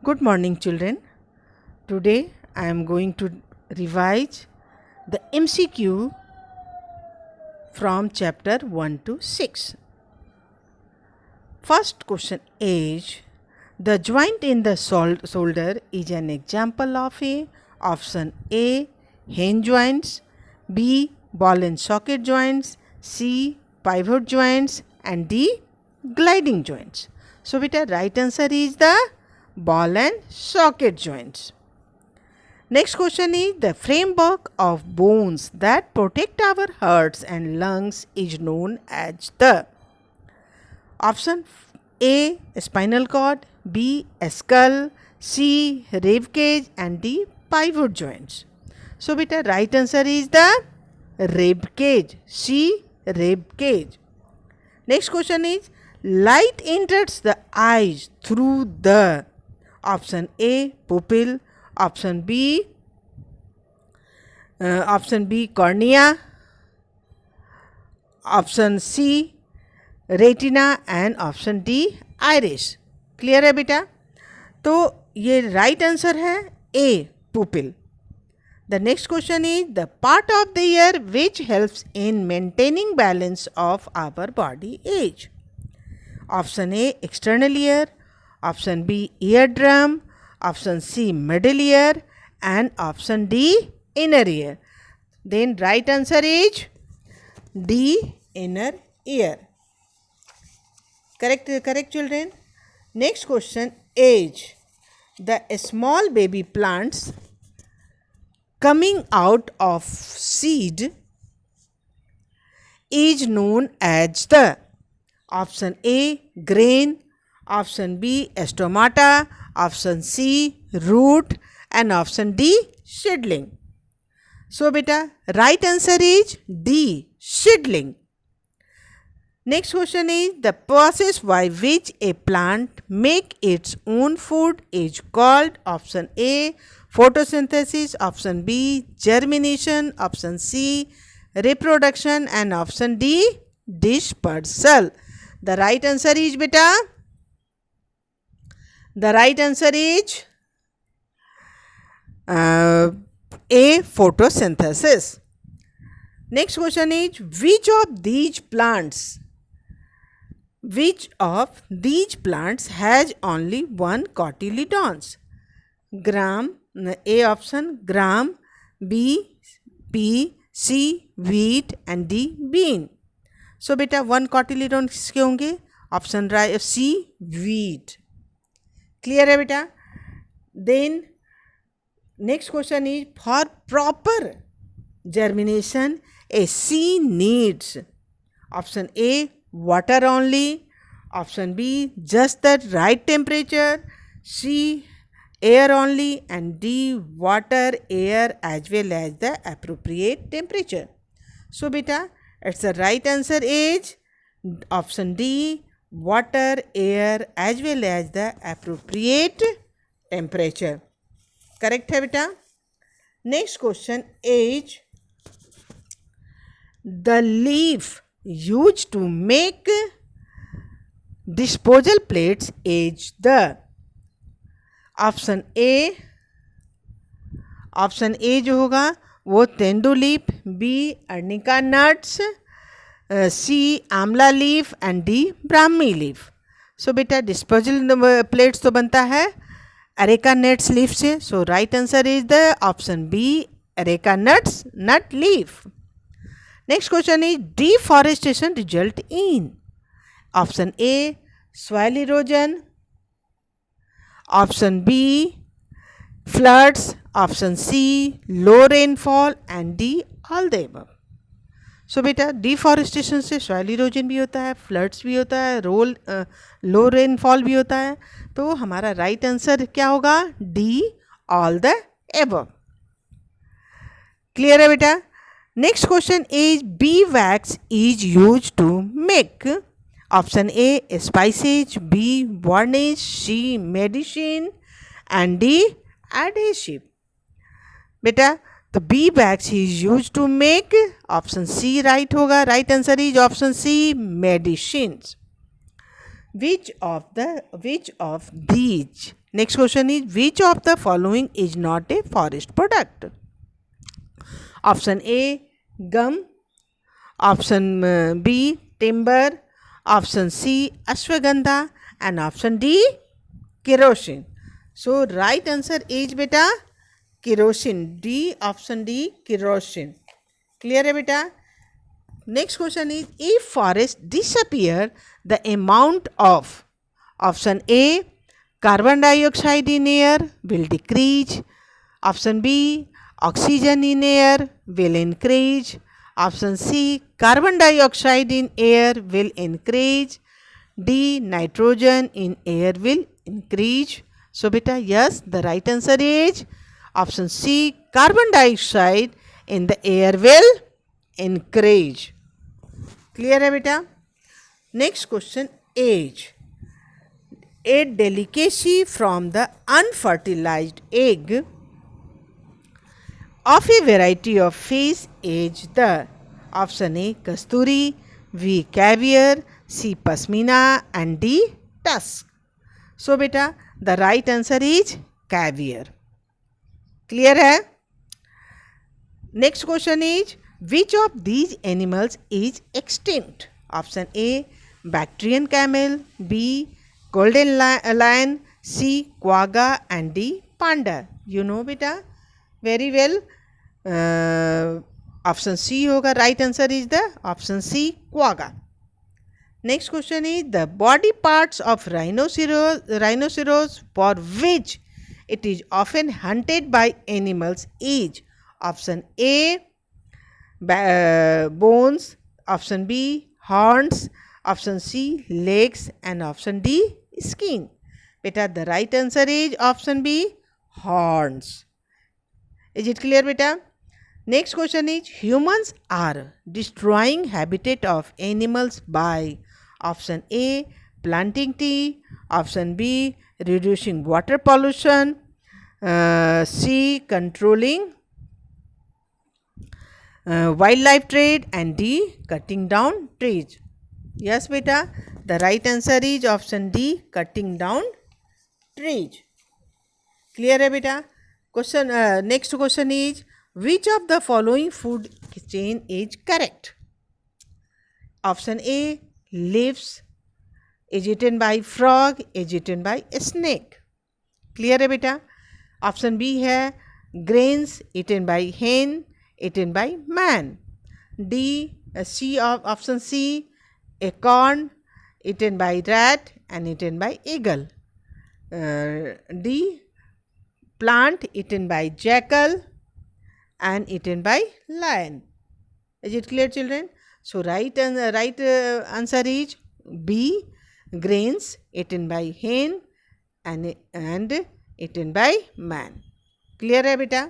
Good morning, children. Today I am going to revise the MCQ from chapter 1 to 6. First question is the joint in the shoulder is an example of a option A hinge joints, B ball and socket joints, C pivot joints and D gliding joints. So beta right answer is the ball and socket joints. Next question is the framework of bones that protect our hearts and lungs is known as the option A spinal cord, B skull, C rib cage and D pivot joints. So beta right answer is the rib cage, C rib cage. Next question is light enters the eyes through the option A pupil, option B cornea, option C retina and option D iris. Clear है बेटा? तो ये right answer है A pupil. The next question is the part of the ear which helps in maintaining balance of our body as. Option A external ear, option B eardrum, option C middle ear and option D inner ear. Then right answer is D inner ear. Correct children. Next question is the small baby plants coming out of seed is known as the option A grain, option B stomata, option C root and option D seedling. So beta right answer is D seedling. Next question is the process by which a plant make its own food is called option A photosynthesis, option B germination, option C reproduction and option D dispersal. The right answer is beta. The right answer is A photosynthesis. Next question is which of these plants has only one cotyledons? Gram, A option gram, B pea, C wheat and D bean. So beta one cotyledon किसके होंगे? Option C wheat. Clear है बेटा? Then next question is for proper germination a seed needs option A water only, option B just the right temperature, C air only and D water, air as well as the appropriate temperature. So beta it's the right answer is option D water, air as well as the appropriate temperature. Correct है बेटा? Next question is the leaf used to make disposal plates is the option A जो होगा वो tendu leaf, B areca nuts, C amla leaf and D brahmi leaf. So बेटा disposal plates तो बनता है areca nuts leaf से. So right answer is the option B areca nuts nut leaf. Next question is deforestation result in option A soil erosion, option B floods, option C low rainfall and D all the above. So बेटा deforestation से soil erosion भी होता है, floods भी होता है, लो rainfall भी होता है. तो हमारा राइट आंसर क्या होगा? D all the above. Clear है बेटा? Next question is beeswax is used to make option A spices, B varnish, C medicine and D adhesive. बेटा तो beeswax is used to make option C right होगा. Right answer is option C medicines. which of these? Next question is, which of the following is not a forest product? Option A, gum. Option B, timber. Option C, ashwagandha. And option D, kerosene. So right answer is beta kerosene. D, option D, kerosene. Clear है बेटा? Next question is, if forest disappear, the amount of option A, carbon dioxide in air will decrease. Option B, oxygen in air will increase. Option C, carbon dioxide in air will increase. D, nitrogen in air will increase. So beta, yes, the right answer is option C, carbon dioxide in the air will increase. Clear है बेटा? Next question is, a delicacy from the unfertilized egg of a variety of fish is the option A, kasturi, B, caviar, C, pasmina, and D, tusk. So beta, the right answer is caviar. Clear है? Next question is, which of these animals is extinct? Option A, Bactrian camel, B, golden lion, C, quagga, and D, panda. You know beta very well. Option C होगा. Right answer is the option C, quagga. Next question is, the body parts of rhinoceros for which it is often hunted by animals is option A, bones. Option B, horns. Option C, legs. And option D, skin. Beta, the right answer is option B, horns. Is it clear beta? Next question is, humans are destroying habitat of animals by option A, planting tree. Option B, reducing water pollution. C, controlling wildlife trade, and D, cutting down trees. Yes beta, the right answer is option D, cutting down trees. Clear है beta? Question next question is, which of the following food chain is correct? Option A, leaves is eaten by frog, is eaten by snake. Clear है beta? Option B है grains eaten by hen, eaten by man. D, C of option C, acorn eaten by rat and eaten by eagle. D, plant eaten by jackal and eaten by lion. Is it clear children? So right answer is B, grains eaten by hen and eaten by man. Clear है बेटा?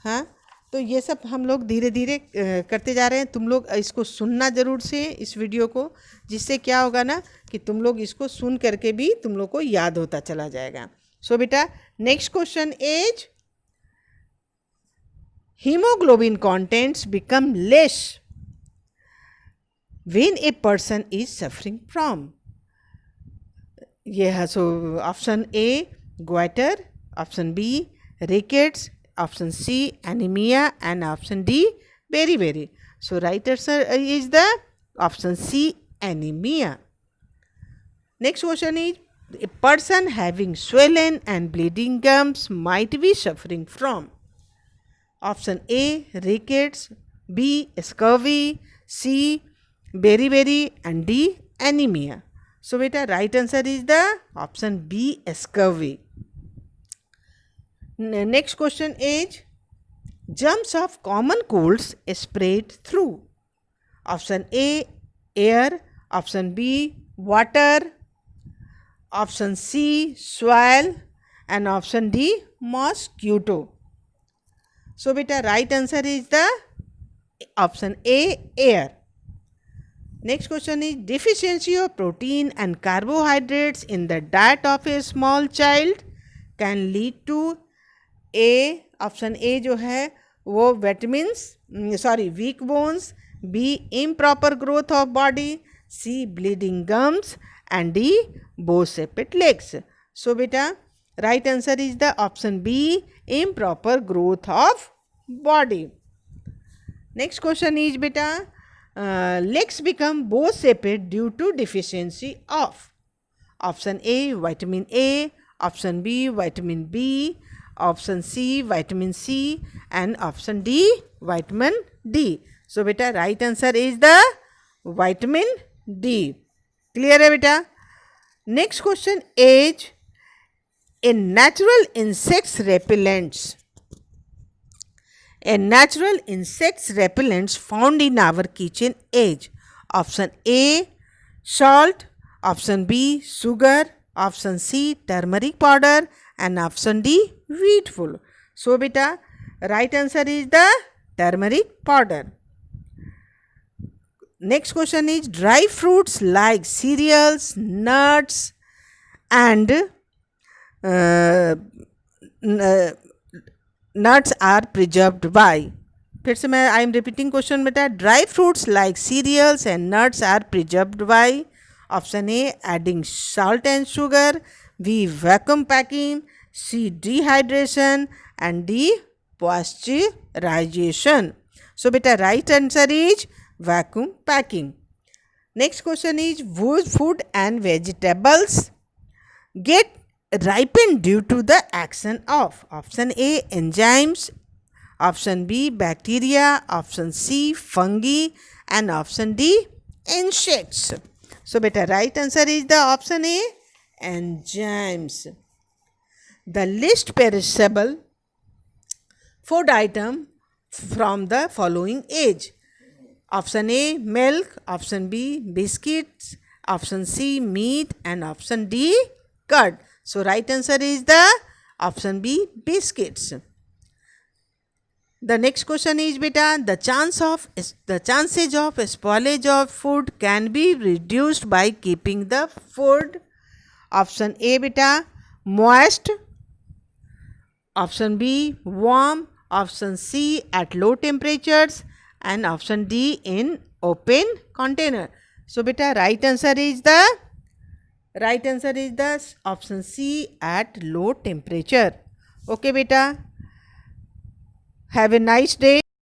हाँ, तो ये सब हम लोग धीरे धीरे करते जा रहे हैं. तुम लोग इसको सुनना ज़रूर से इस वीडियो को, जिससे क्या होगा ना कि तुम लोग इसको सुन करके भी तुम लोग को याद होता चला जाएगा. सो बेटा, next question is, hemoglobin contents become less when a person is suffering from. ये है. So option A, goiter. Option B, rickets. Option C, anemia. And option D, beriberi. So right answer is the option C, anemia. Next question is, a person having swollen and bleeding gums might be suffering from. Option A, rickets. B, scurvy. C, beriberi. And D, anemia. So beta, right answer is the option B, scurvy. Next question is, germs of common colds spread through. Option A, air. Option B, water. Option C, soil. And option D, mosquito. So beta, right answer is the option A, air. Next question is, deficiency of protein and carbohydrates in the diet of a small child can lead to A, option A जो है वो weak bones. B, improper growth of body. C, bleeding gums. and D. Both separate legs. So beta, right answer is the option B, improper growth of body. Next question is beta, legs become both separate due to deficiency of. Option A, vitamin A. Option B, vitamin B. Option C, vitamin C. And option D, vitamin D. So beta, right answer is the vitamin D. Clear hai beta? Next question is, in natural insects repellents. A natural insects repellents found in our kitchen is option A, salt. Option B, sugar. Option C, turmeric powder. And option D, wheat flour. So beta, right answer is the turmeric powder. Next question is, dry fruits like cereals, nuts and nuts are preserved by. फिर से मैं I am repeating question बेटा. Dry fruits like cereals and nuts are preserved by. Option A, adding salt and sugar. B, vacuum packing. C, dehydration. And D, pasteurization. So beta, right answer is vacuum packing. Next question is, whose food and vegetables get ripened due to the action of. Option A, enzymes. Option B, bacteria. Option C, fungi. And option D, insects. So beta, right answer is the option A, enzymes. The least perishable food item from the following is. Option A, milk. Option B, biscuits. Option C, meat. And option D, curd. So right answer is the option B, biscuits. The next question is beta, the chances of spoilage of food can be reduced by keeping the food. Option A beta, moist. Option B, warm. Option C, at low temperatures. And option D, in open container. So beta, right answer is the option C, at low temperature. Okay beta, have a nice day.